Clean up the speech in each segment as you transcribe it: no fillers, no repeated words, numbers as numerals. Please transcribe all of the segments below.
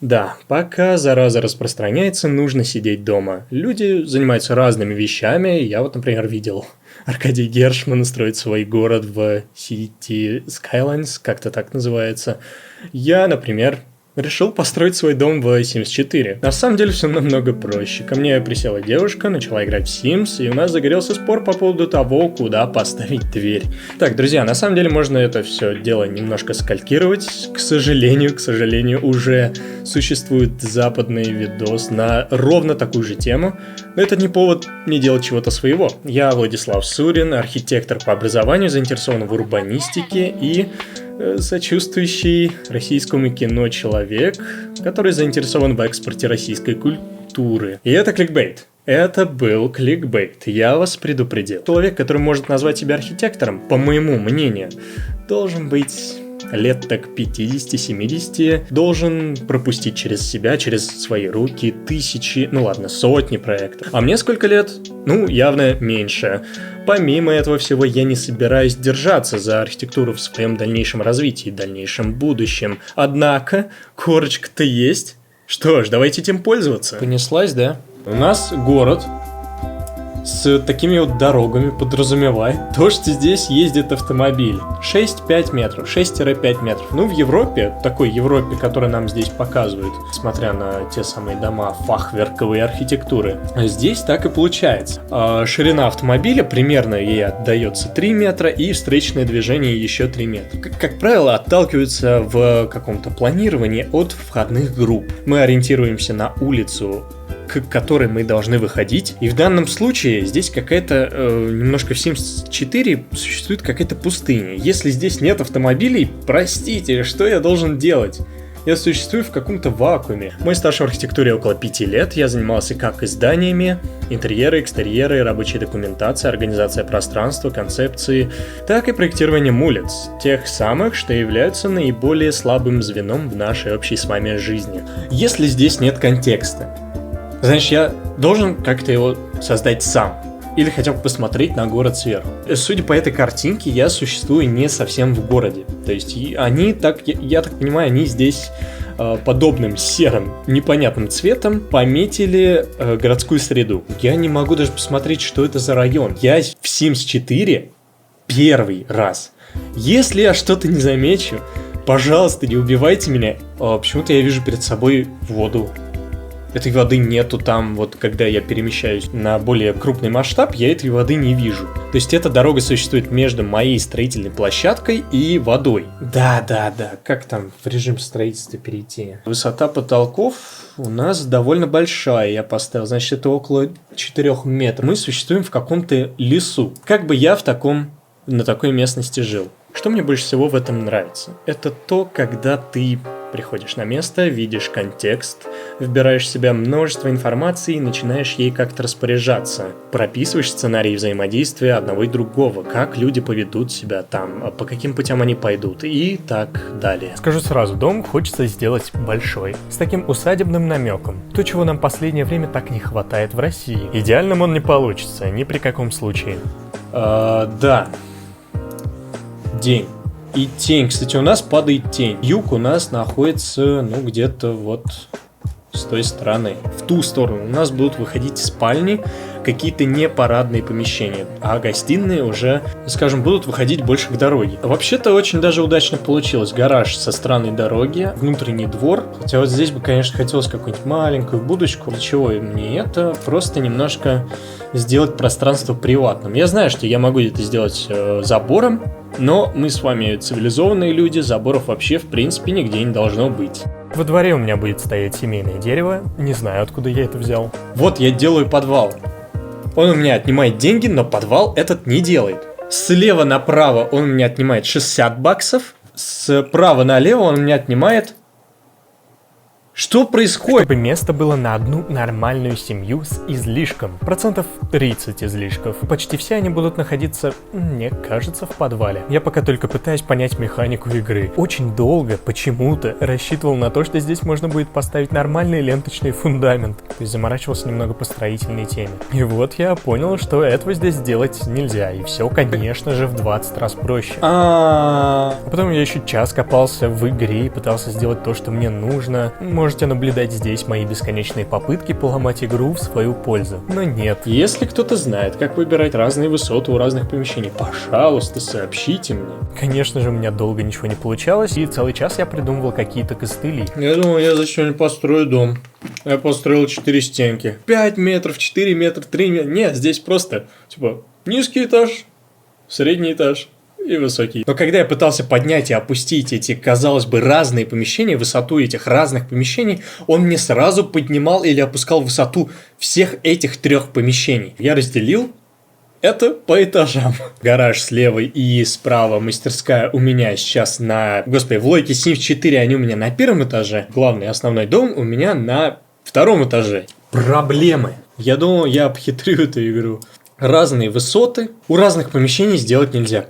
Да, пока зараза распространяется, нужно сидеть дома. Люди занимаются разными вещами. Я вот, например, видел Аркадий Гершман строит свой город в City Skylines, как-то так называется. Я, например, решил построить свой дом в Sims 4. На самом деле все намного проще. Ко мне присела девушка, начала играть в Sims, и у нас загорелся спор по поводу того, куда поставить дверь. Так, друзья, на самом деле можно это все дело немножко скалькировать. К сожалению, уже существует западный видос на ровно такую же тему. Но это не повод не делать чего-то своего. Я Владислав Сурин, архитектор по образованию, заинтересован в урбанистике и сочувствующий российскому кино человек, который заинтересован в экспорте российской культуры. И это кликбейт. Это был кликбейт, я вас предупредил. Человек, который может назвать себя архитектором, по моему мнению, должен быть лет так 50-70, должен пропустить через себя, через свои руки тысячи, сотни проектов. А мне сколько лет? Явно меньше. Помимо этого всего, я не собираюсь держаться за архитектуру в своем дальнейшем развитии, дальнейшем будущем. Однако, корочка-то есть. Что ж, давайте этим пользоваться. Понеслась, да? У нас город с такими вот дорогами подразумевает то, что здесь ездит автомобиль 6-5 метров, 6-5 метров. В Европе, такой Европе, которую нам здесь показывают, смотря на те самые дома фахверковой архитектуры, здесь так и получается. Ширина автомобиля примерно ей отдается 3 метра, и встречное движение еще 3 метра. Как правило, отталкиваются в каком-то планировании от входных групп. Мы ориентируемся на улицу, к которой мы должны выходить. И в данном случае здесь какая-то, немножко в Sims 4 существует какая-то пустыня. Если здесь нет автомобилей, простите, что я должен делать? Я существую в каком-то вакууме. Мой стаж в архитектуре около 5 лет. Я занимался как изданиями, интерьеры, экстерьеры, рабочей документацией, организацией пространства, концепции, так и проектированием улиц. Тех самых, что являются наиболее слабым звеном в нашей общей с вами жизни. Если здесь нет контекста, значит, я должен как-то его создать сам. Или хотя бы посмотреть на город сверху. Судя по этой картинке, я существую не совсем в городе. То есть они так, я так понимаю, они здесь подобным серым непонятным цветом пометили городскую среду. Я не могу даже посмотреть, что это за район. Я в Sims 4 первый раз. Если я что-то не замечу, пожалуйста, не убивайте меня. Почему-то я вижу перед собой воду. Этой воды нету там, вот когда я перемещаюсь на более крупный масштаб, я этой воды не вижу. То есть эта дорога существует между моей строительной площадкой и водой. Да, как там в режим строительства перейти? Высота потолков у нас довольно большая, я поставил, значит, это около 4 метров. Мы существуем в каком-то лесу. Как бы я на такой местности жил? Что мне больше всего в этом нравится? Это то, когда ты приходишь на место, видишь контекст, вбираешь в себя множество информации и начинаешь ей как-то распоряжаться. Прописываешь сценарий взаимодействия одного и другого, как люди поведут себя там, по каким путям они пойдут и так далее. Скажу сразу, дом хочется сделать большой, с таким усадебным намеком. То, чего нам в последнее время так не хватает в России. Идеальным он не получится, ни при каком случае. Да. День. И тень. Кстати, у нас падает тень. Юг у нас находится, где-то вот с той стороны. В ту сторону у нас будут выходить спальни, какие-то непарадные помещения. А гостиные уже, скажем, будут выходить больше к дороге. Вообще-то очень даже удачно получилось. Гараж со стороны дороги, внутренний двор. Хотя вот здесь бы, конечно, хотелось какую-нибудь маленькую будочку. Для чего мне это? Просто немножко сделать пространство приватным. Я знаю, что я могу это сделать забором, но мы с вами цивилизованные люди, заборов вообще в принципе нигде не должно быть. Во дворе у меня будет стоять семейное дерево, не знаю, откуда я это взял. Вот я делаю подвал. Он у меня отнимает деньги, но подвал этот не делает. Слева направо он у меня отнимает 60 баксов, справа налево он у меня отнимает... Что происходит? Чтобы место было на одну нормальную семью с излишком. 30% излишков. Почти все они будут находиться, мне кажется, в подвале. Я пока только пытаюсь понять механику игры. Очень долго, почему-то, рассчитывал на то, что здесь можно будет поставить нормальный ленточный фундамент. То есть заморачивался немного по строительной теме. И вот я понял, что этого здесь сделать нельзя. И все, конечно же, в 20 раз проще. А потом я еще час копался в игре и пытался сделать то, что мне нужно. можете наблюдать здесь мои бесконечные попытки поломать игру в свою пользу. Но нет. Если кто-то знает, как выбирать разные высоты у разных помещений, пожалуйста, сообщите мне. Конечно же, у меня долго ничего не получалось, и целый час я придумывал какие-то костыли. Я думал, я за сегодня построю дом. Я построил 4 стенки. 5 метров, 4 метра, 3 метра. Нет, здесь просто, низкий этаж, средний этаж и высокий. Но когда я пытался поднять и опустить эти, казалось бы, разные помещения, высоту этих разных помещений, он мне сразу поднимал или опускал высоту всех этих 3 помещений. Я разделил это по этажам. Гараж слева и справа, мастерская у меня сейчас в логике Sims 4 они у меня на 1 этаже. Главный основной дом у меня на 2 этаже. Проблемы. Я думал, я обхитрю эту игру. Разные высоты у разных помещений сделать нельзя.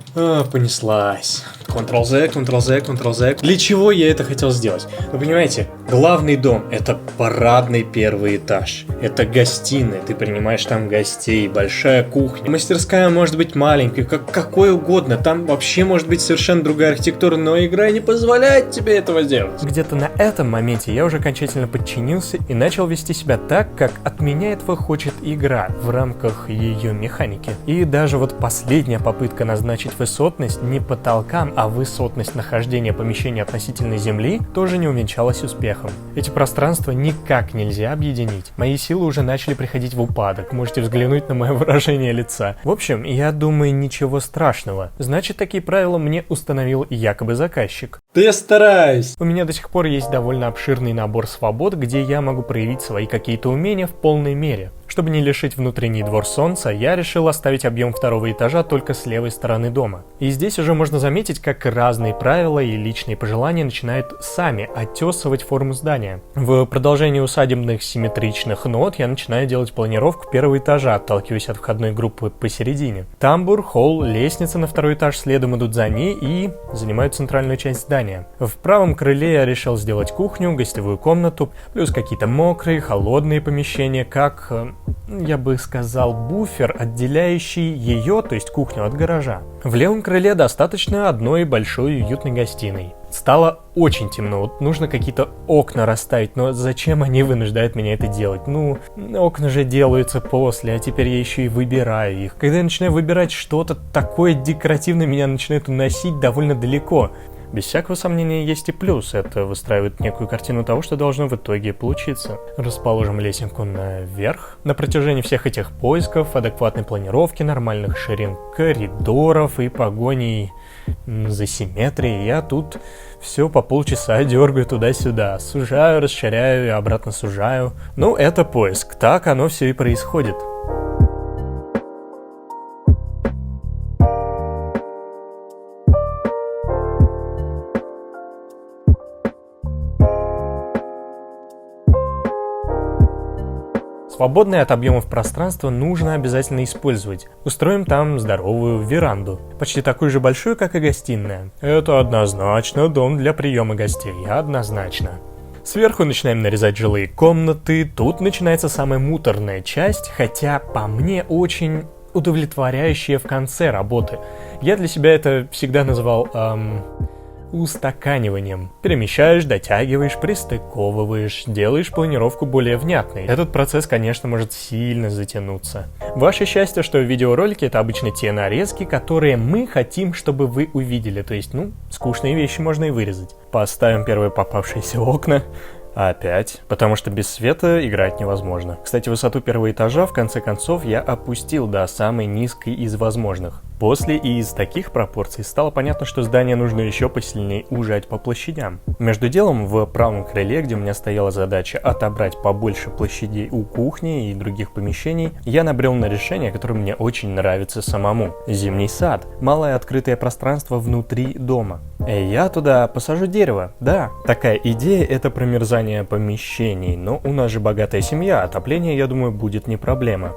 Понеслась. Ctrl-Z, Ctrl-Z, Ctrl-Z. Для чего я это хотел сделать? Вы понимаете, главный дом – это парадный 1 этаж. Это гостиная, ты принимаешь там гостей, большая кухня. Мастерская может быть маленькой, какой угодно. Там вообще может быть совершенно другая архитектура, но игра не позволяет тебе этого сделать. Где-то на этом моменте я уже окончательно подчинился и начал вести себя так, как от меня этого хочет игра в рамках ее механики. И даже вот последняя попытка назначить высотность не потолкам, а высотность нахождения помещения относительно земли тоже не увенчалась успехом. Эти пространства никак нельзя объединить. Мои силы уже начали приходить в упадок, можете взглянуть на мое выражение лица. В общем, я думаю, ничего страшного. Значит, такие правила мне установил якобы заказчик. Да я стараюсь. У меня до сих пор есть довольно обширный набор свобод, где я могу проявить свои какие-то умения в полной мере. Чтобы не лишить внутренний двор солнца, я решил оставить объем 2 этажа только с левой стороны дома. И здесь уже можно заметить, как разные правила и личные пожелания начинают сами оттесывать форму здания. В продолжении усадебных симметричных нот я начинаю делать планировку 1 этажа, отталкиваясь от входной группы посередине. Тамбур, холл, лестница на 2 этаж следом идут за ней и занимают центральную часть здания. В правом крыле я решил сделать кухню, гостевую комнату, плюс какие-то мокрые, холодные помещения, как, я бы сказал, буфер, отделяющий ее, то есть кухню, от гаража. В левом крыле достаточно одной большой уютной гостиной. Стало очень темно, вот нужно какие-то окна расставить, но зачем они вынуждают меня это делать? Окна же делаются после, а теперь я еще и выбираю их. Когда я начинаю выбирать что-то такое декоративное, меня начинает уносить довольно далеко. Без всякого сомнения есть и плюс, это выстраивает некую картину того, что должно в итоге получиться. Расположим лесенку наверх. На протяжении всех этих поисков, адекватной планировки, нормальных ширин коридоров и погоней за симметрией, я тут все по полчаса дергаю туда-сюда, сужаю, расширяю и обратно сужаю. Это поиск, так оно все и происходит. Свободное от объемов пространство нужно обязательно использовать. Устроим там здоровую веранду, почти такую же большую, как и гостиная. Это однозначно дом для приема гостей, однозначно. Сверху начинаем нарезать жилые комнаты, тут начинается самая муторная часть, хотя по мне очень удовлетворяющая в конце работы. Я для себя это всегда называл устаканиванием. Перемещаешь, дотягиваешь, пристыковываешь, делаешь планировку более внятной. Этот процесс, конечно, может сильно затянуться. Ваше счастье, что видеоролики — это обычно те нарезки, которые мы хотим, чтобы вы увидели. То есть, скучные вещи можно и вырезать. Поставим первые попавшиеся окна. Опять, потому что без света играть невозможно. Кстати, высоту 1 этажа в конце концов я опустил до самой низкой из возможных. После и из таких пропорций стало понятно, что здание нужно еще посильнее ужать по площадям. Между делом, в правом крыле, где у меня стояла задача отобрать побольше площадей у кухни и других помещений, я набрел на решение, которое мне очень нравится самому. Зимний сад. Малое открытое пространство внутри дома. Я туда посажу дерево. Да, такая идея — это промерзание помещений, но у нас же богатая семья, отопление, я думаю, будет не проблема.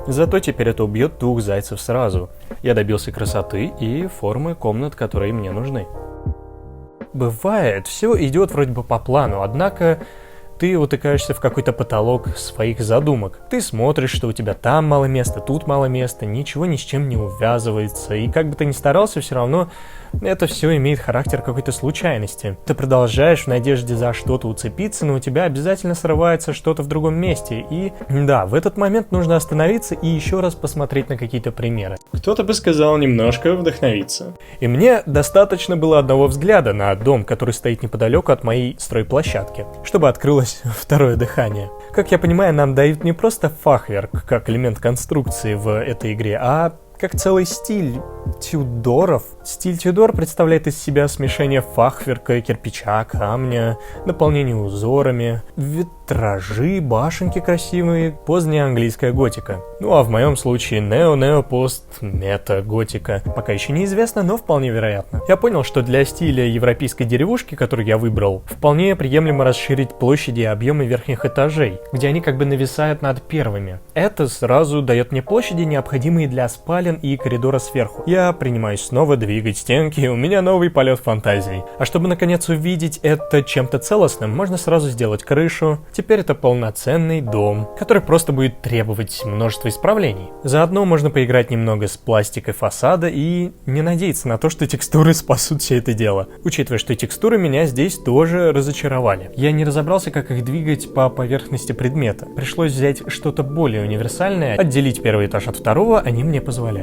Зато теперь это убьет 2 зайцев сразу. Я добился красоты и формы комнат, которые мне нужны. Бывает, все идет вроде бы по плану, однако ты утыкаешься в какой-то потолок своих задумок. Ты смотришь, что у тебя там мало места, тут мало места, ничего ни с чем не увязывается, и как бы ты ни старался, все равно это все имеет характер какой-то случайности. Ты продолжаешь в надежде за что-то уцепиться, но у тебя обязательно срывается что-то в другом месте, и да, в этот момент нужно остановиться и еще раз посмотреть на какие-то примеры. Кто-то бы сказал немножко вдохновиться. И мне достаточно было одного взгляда на дом, который стоит неподалеку от моей стройплощадки, чтобы открылось второе дыхание. Как я понимаю, нам дают не просто фахверк как элемент конструкции в этой игре, а как целый стиль Тюдоров. Стиль Тюдор представляет из себя смешение фахверка, кирпича, камня, наполнение узорами, витражи, башенки красивые, поздняя английская готика. Ну а в моем случае нео-нео-пост-мета-готика. Пока еще неизвестно, но вполне вероятно. Я понял, что для стиля европейской деревушки, который я выбрал, вполне приемлемо расширить площади и объемы верхних этажей, где они как бы нависают над первыми. Это сразу дает мне площади, необходимые для спален и коридора сверху. Я принимаюсь снова двигать стенки, и у меня новый полет фантазий. А чтобы наконец увидеть это чем-то целостным, можно сразу сделать крышу. Теперь это полноценный дом, который просто будет требовать множества исправлений. Заодно можно поиграть немного с пластикой фасада и не надеяться на то, что текстуры спасут все это дело. Учитывая, что текстуры меня здесь тоже разочаровали. Я не разобрался, как их двигать по поверхности предмета. Пришлось взять что-то более универсальное. Отделить первый этаж от второго они мне позволяют.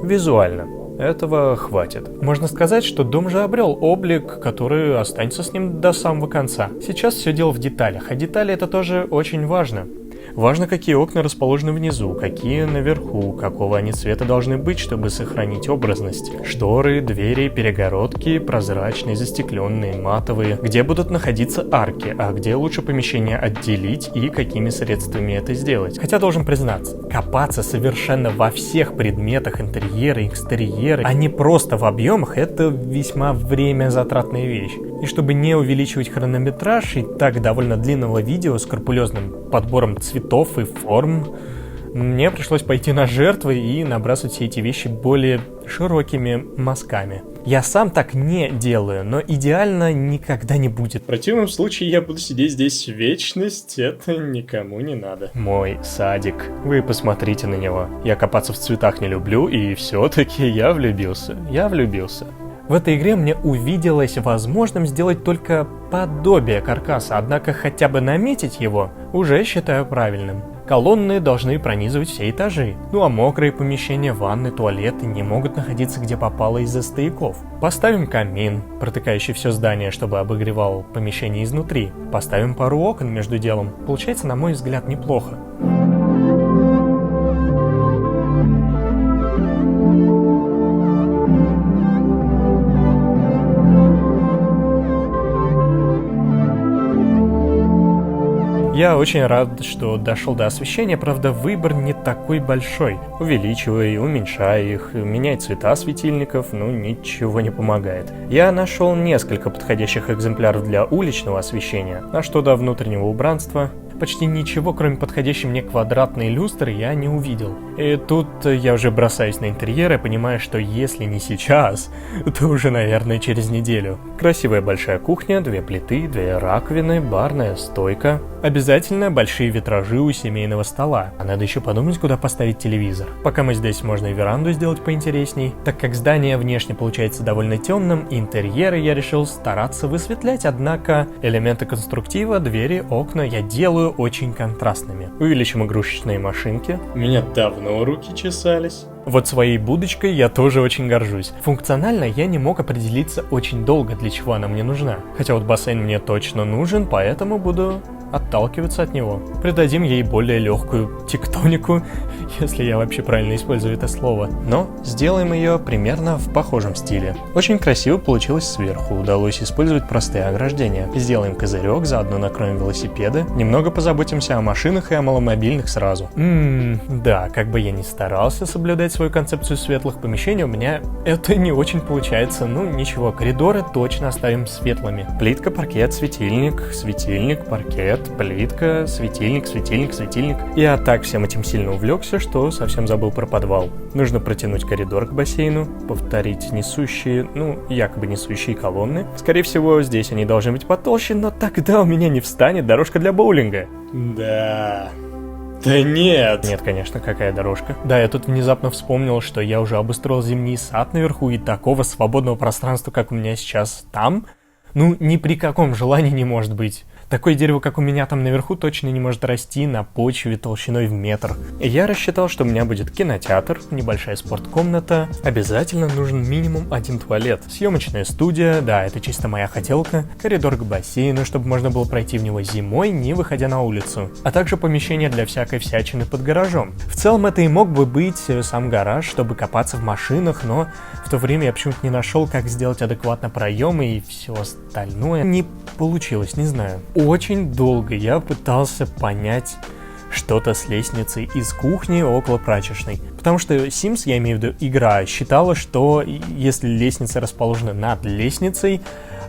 Визуально. Этого хватит. Можно сказать, что дом же обрел облик, который останется с ним до самого конца. Сейчас все дело в деталях, а детали это тоже очень важно. Важно, какие окна расположены внизу, какие наверху, какого они цвета должны быть, чтобы сохранить образность. Шторы, двери, перегородки, прозрачные, застекленные, матовые. Где будут находиться арки, а где лучше помещение отделить и какими средствами это сделать. Хотя должен признаться, копаться совершенно во всех предметах интерьера и экстерьера, а не просто в объемах, это весьма времязатратная вещь. И чтобы не увеличивать хронометраж и так довольно длинного видео с скрупулезным подбором цветов и форм, мне пришлось пойти на жертвы и набрасывать все эти вещи более широкими мазками. Я сам так не делаю, но идеально никогда не будет. В противном случае я буду сидеть здесь вечность, это никому не надо. Мой садик. Вы посмотрите на него. Я копаться в цветах не люблю, и все-таки я влюбился. В этой игре мне увиделось возможным сделать только подобие каркаса, однако хотя бы наметить его уже считаю правильным. Колонны должны пронизывать все этажи, ну а мокрые помещения, ванны, туалеты не могут находиться где попало из-за стояков. Поставим камин, протыкающий все здание, чтобы обогревал помещение изнутри. Поставим пару окон между делом. Получается, на мой взгляд, неплохо. Я очень рад, что дошел до освещения, правда выбор не такой большой. Увеличивая и уменьшая их, меняя цвета светильников, ничего не помогает. Я нашел несколько подходящих экземпляров для уличного освещения, а что до внутреннего убранства, почти ничего, кроме подходящей мне квадратной люстры, я не увидел. И тут я уже бросаюсь на интерьер и понимаю, что если не сейчас, то уже, наверное, через неделю. Красивая большая кухня, 2 плиты, 2 раковины, барная стойка. Обязательно большие витражи у семейного стола. А надо еще подумать, куда поставить телевизор. Пока мы здесь, можно и веранду сделать поинтересней. Так как здание внешне получается довольно темным, интерьеры я решил стараться высветлять, однако элементы конструктива, двери, окна я делаю очень контрастными. Увеличим игрушечные машинки. У меня давно руки чесались. Вот своей будочкой я тоже очень горжусь. Функционально я не мог определиться очень долго, для чего она мне нужна. Хотя вот бассейн мне точно нужен, поэтому буду отталкиваться от него. Придадим ей более легкую тектонику, если я вообще правильно использую это слово. Но сделаем ее примерно в похожем стиле. Очень красиво получилось сверху, удалось использовать простые ограждения. Сделаем козырек, заодно накроем велосипеды. Немного позаботимся о машинах и о маломобильных сразу. Да, как бы я ни старался соблюдать свою концепцию светлых помещений, у меня это не очень получается. Ничего, коридоры точно оставим светлыми. Плитка, паркет, светильник, паркет. свет, плитка, светильник, светильник, светильник. Я так всем этим сильно увлекся, что совсем забыл про подвал. Нужно протянуть коридор к бассейну, повторить несущие, якобы несущие колонны. Скорее всего, здесь они должны быть потолще, но тогда у меня не встанет дорожка для боулинга. Да... Да нет! Нет, конечно, какая дорожка. Да, я тут внезапно вспомнил, что я уже обустроил зимний сад наверху, и такого свободного пространства, как у меня сейчас там, ни при каком желании не может быть. Такое дерево, как у меня там наверху, точно не может расти на почве толщиной в метр. И я рассчитал, что у меня будет кинотеатр, небольшая спорткомната, обязательно нужен минимум 1 туалет, съемочная студия, да, это чисто моя хотелка, коридор к бассейну, чтобы можно было пройти в него зимой, не выходя на улицу, а также помещение для всякой всячины под гаражом. В целом это и мог бы быть сам гараж, чтобы копаться в машинах, но в то время я почему-то не нашел, как сделать адекватно проемы и все остальное. Не получилось, не знаю. Очень долго я пытался понять что-то с лестницей из кухни около прачечной. Потому что Sims, я имею в виду игра, считала, что если лестница расположена над лестницей,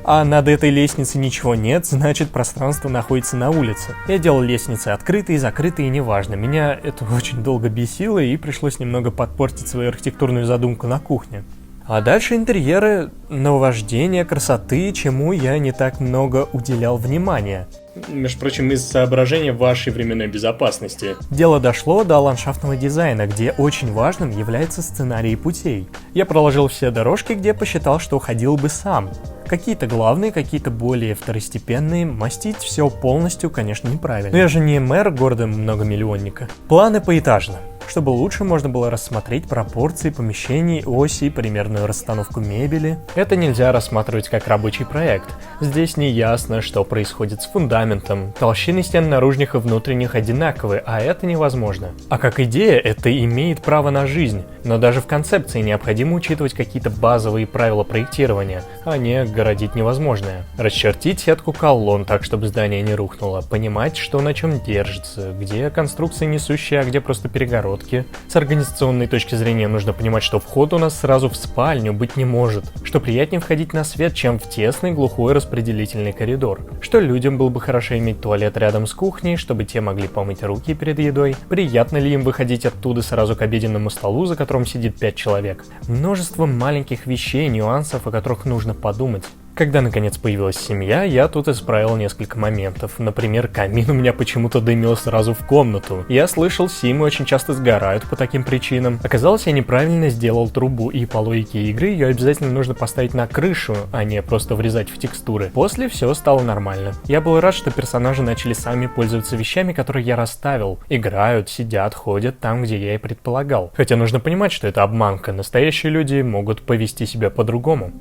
а над этой лестницей ничего нет, значит пространство находится на улице. Я делал лестницы открытые, закрытые, неважно. Меня это очень долго бесило, и пришлось немного подпортить свою архитектурную задумку на кухне. А дальше интерьеры, наваждение, красоты, чему я не так много уделял внимания. Между прочим, из соображения вашей временной безопасности. Дело дошло до ландшафтного дизайна, где очень важным является сценарий путей. Я проложил все дорожки, где посчитал, что ходил бы сам. Какие-то главные, какие-то более второстепенные. Мастить все полностью, конечно, неправильно. Но я же не мэр города многомиллионника. Планы поэтажно, чтобы лучше можно было рассмотреть пропорции помещений, оси, примерную расстановку мебели. Это нельзя рассматривать как рабочий проект. Здесь не ясно, что происходит с фундаментом. Толщины стен наружных и внутренних одинаковые, а это невозможно. А как идея, это имеет право на жизнь. Но даже в концепции необходимо учитывать какие-то базовые правила проектирования, а не городить невозможное. Расчертить сетку колонн так, чтобы здание не рухнуло. Понимать, что на чем держится, где конструкция несущая, а где просто перегородки. С организационной точки зрения нужно понимать, что вход у нас сразу в спальню быть не может. Что приятнее входить на свет, чем в тесный глухой распределительный коридор. Что людям было бы хорошо иметь туалет рядом с кухней, чтобы те могли помыть руки перед едой. Приятно ли им выходить оттуда сразу к обеденному столу, за которым сидит 5 человек. Множество маленьких вещей, нюансов, о которых нужно подумать. Когда наконец появилась семья, я тут исправил несколько моментов. Например, камин у меня почему-то дымил сразу в комнату. Я слышал, симы очень часто сгорают по таким причинам. Оказалось, я неправильно сделал трубу, и по логике игры ее обязательно нужно поставить на крышу, а не просто врезать в текстуры. После все стало нормально. Я был рад, что персонажи начали сами пользоваться вещами, которые я расставил. Играют, сидят, ходят там, где я и предполагал. Хотя нужно понимать, что это обманка. Настоящие люди могут повести себя по-другому.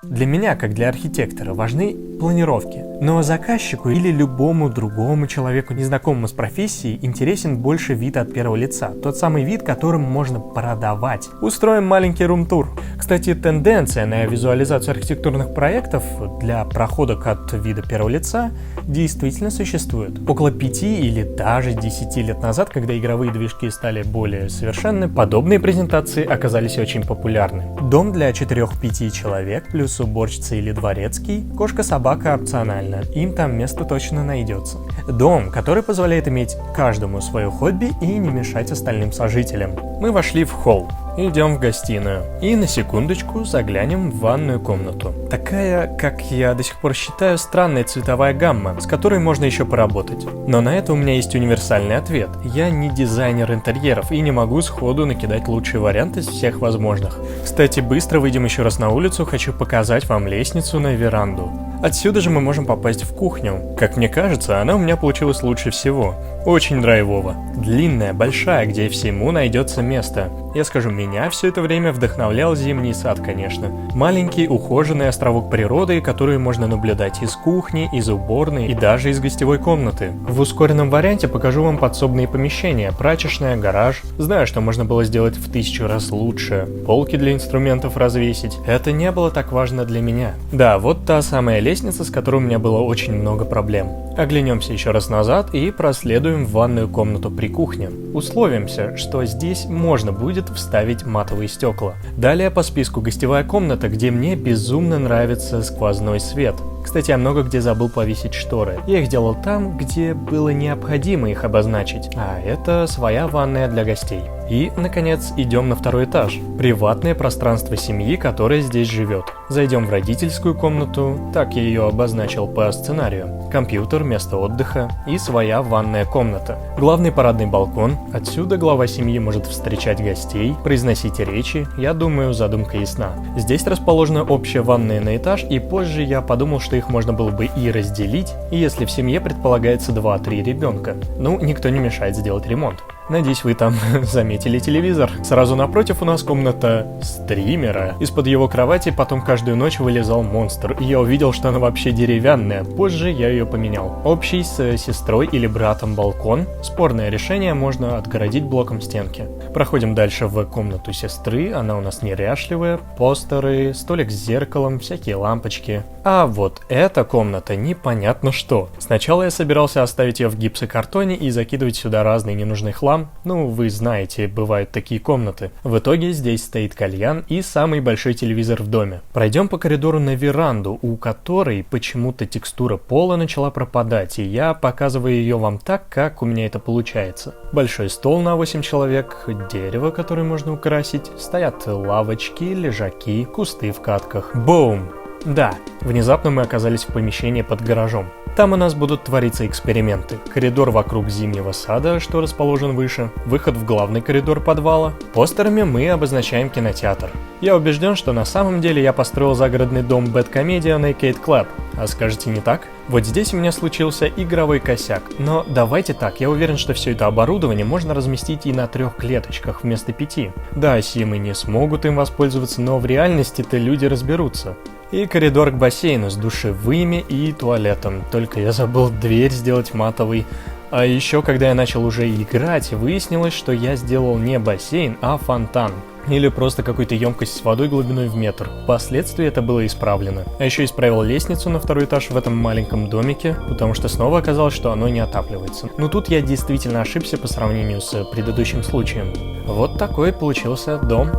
Для меня, как для архитектора, важны планировки. Но заказчику или любому другому человеку, незнакомому с профессией, интересен больше вид от первого лица. Тот самый вид, которым можно продавать. Устроим маленький рум-тур. Кстати, тенденция на визуализацию архитектурных проектов для проходок от вида первого лица действительно существует. Около 5 или даже 10 лет назад, когда игровые движки стали более совершенны, подобные презентации оказались очень популярны. Дом для 4-5 человек, плюс уборщица или дворецкий, кошка-собака опционально, им там место точно найдется. Дом, который позволяет иметь каждому свое хобби и не мешать остальным сожителям. Мы вошли в холл. Идем в гостиную. И на секундочку заглянем в ванную комнату. Такая, как я до сих пор считаю, странная цветовая гамма, с которой можно еще поработать. Но на это у меня есть универсальный ответ. Я не дизайнер интерьеров и не могу сходу накидать лучший вариант из всех возможных. Кстати, быстро выйдем еще раз на улицу, хочу показать вам лестницу на веранду. Отсюда же мы можем попасть в кухню. Как мне кажется, она у меня получилась лучше всего. Очень драйвово. Длинная, большая, где всему найдется место. Я скажу, меня все это время вдохновлял зимний сад, конечно. Маленький, ухоженный островок природы, который можно наблюдать из кухни, из уборной и даже из гостевой комнаты. В ускоренном варианте покажу вам подсобные помещения, прачечная, гараж. Знаю, что можно было сделать в 1000 раз лучше. Полки для инструментов развесить. Это не было так важно для меня. Да, вот та самая лестница, с которой у меня было очень много проблем. Оглянемся еще раз назад и проследуем используем ванную комнату при кухне. Условимся, что здесь можно будет вставить матовые стекла. Далее по списку гостевая комната, где мне безумно нравится сквозной свет. Кстати, я много где забыл повесить шторы. Я их делал там, где было необходимо их обозначить. А это своя ванная для гостей. И, наконец, идем на второй этаж. Приватное пространство семьи, которая здесь живет. Зайдем в родительскую комнату, так я ее обозначил по сценарию. Компьютер, место отдыха и своя ванная комната. Главный парадный балкон. Отсюда глава семьи может встречать гостей, произносить речи. Я думаю, задумка ясна. Здесь расположена общая ванная на этаж, и позже я подумал, что их можно было бы и разделить, если в семье предполагается 2-3 ребенка. Ну, никто не мешает сделать ремонт. Надеюсь, вы там заметили телевизор. Сразу напротив у нас комната стримера. Из-под его кровати потом каждую ночь вылезал монстр, и я увидел, что она вообще деревянная. Позже я ее поменял. Общий с сестрой или братом балкон. Спорное решение, можно отгородить блоком стенки. Проходим дальше в комнату сестры. Она у нас неряшливая. Постеры, столик с зеркалом, всякие лампочки. А вот эта комната непонятно что. Сначала я собирался оставить ее в гипсокартоне и закидывать сюда разный ненужный хлам. Ну, вы знаете, бывают такие комнаты. В итоге здесь стоит кальян и самый большой телевизор в доме. Пройдем по коридору на веранду, у которой почему-то текстура пола начала пропадать, и я показываю ее вам так, как у меня это получается. Большой стол на 8 человек, дерево, которое можно украсить, стоят лавочки, лежаки, кусты в катках. Бум! Да, внезапно мы оказались в помещении под гаражом. Там у нас будут твориться эксперименты. Коридор вокруг зимнего сада, что расположен выше, выход в главный коридор подвала. Постерами мы обозначаем кинотеатр. Я убежден, что на самом деле я построил загородный дом Bad-Comedian Arcade Club. А скажете, не так? Вот здесь у меня случился игровой косяк. Но давайте так, я уверен, что все это оборудование можно разместить и на 3 клеточках вместо 5. Да, симы не смогут им воспользоваться, но в реальности-то люди разберутся. И коридор к бассейну с душевыми и туалетом. Только я забыл дверь сделать матовой. А еще, когда я начал уже играть, выяснилось, что я сделал не бассейн, а фонтан. Или просто какую-то емкость с водой глубиной в метр. Впоследствии это было исправлено. А еще исправил лестницу на 2-й этаж в этом маленьком домике, потому что снова оказалось, что оно не отапливается. Но тут я действительно ошибся по сравнению с предыдущим случаем. Вот такой получился дом.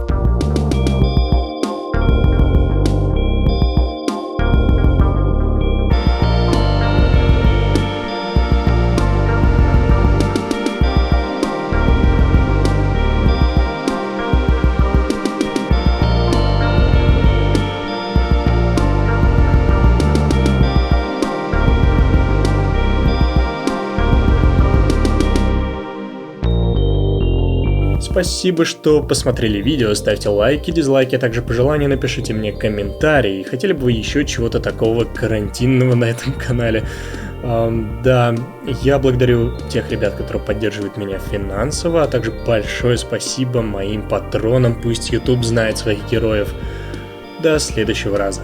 Спасибо, что посмотрели видео, ставьте лайки, дизлайки, а также пожелания напишите мне комментарии. Хотели бы вы еще чего-то такого карантинного на этом канале? Да, я благодарю тех ребят, которые поддерживают меня финансово, а также большое спасибо моим патронам, пусть YouTube знает своих героев. До следующего раза.